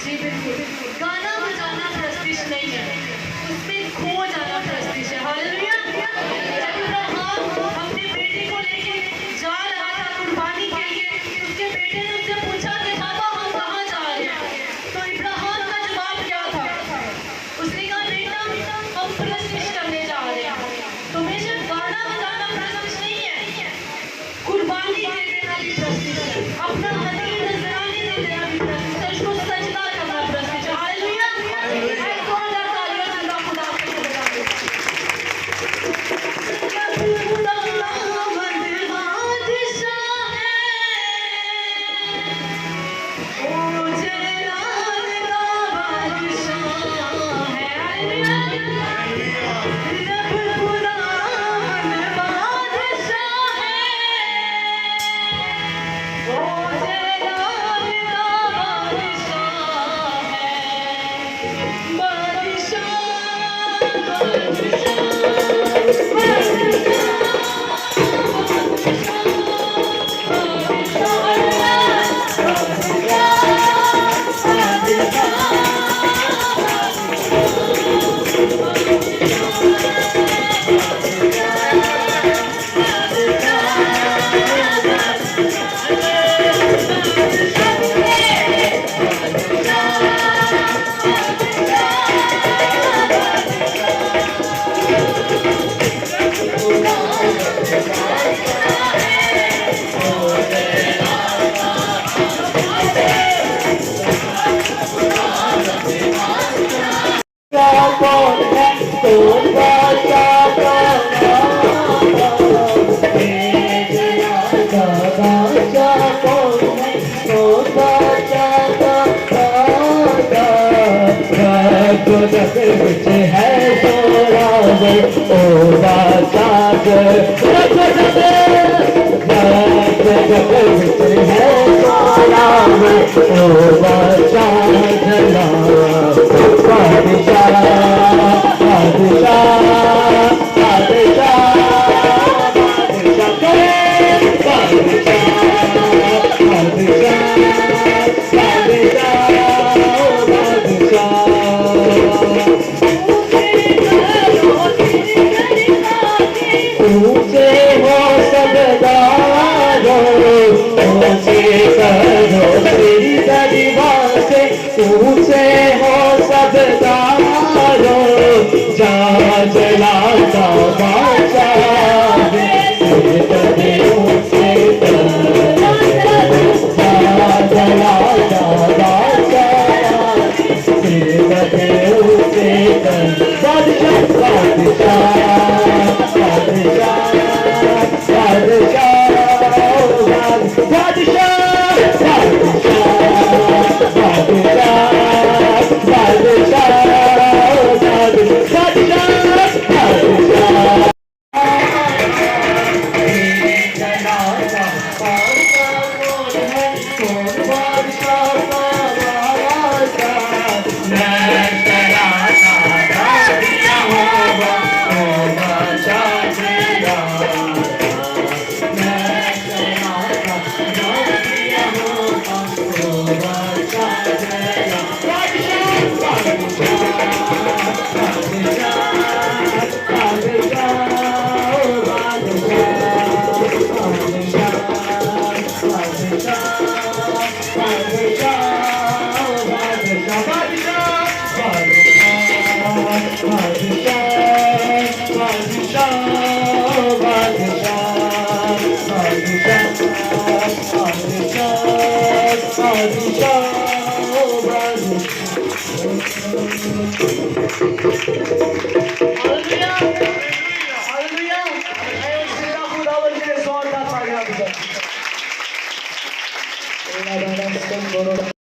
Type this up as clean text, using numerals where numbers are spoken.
जी बिल्कुल। गाना बजाना प्रेस्टीज नहीं है, उसमें खो जाना प्रेस्टीज है। हालेलुया। जब इब्राहिम अपने बेटे को लेके जा रहा था कुर्बानी के लिए, उसके बेटे ने उससे पूछा कि पापा हम कहाँ जा रहे हैं? तो इब्राहिम का जवाब क्या था? उसने कहा बेटा हम प्रेस्टीज करने जा रहे हैं। तो बेशक गाना बजाना प्रेस्टीज नहीं है, कुर्बानी दे देना भी प्रेस्टीज है, अपना हदीर नजराने दे देना भी प्रेस्टीज है, उसको सजदा करना प्रेस्टीज है। हालेलुया। आई कौन है तालियां जिंदा खुदा के लिए बजाते हैं। खुदा मंद बादशाह है, ओ जलाल का बादशाह है। हालेलुया। रब खुदा मंद बादशाह है, ओ जलाल का बादशाह है। Haluya.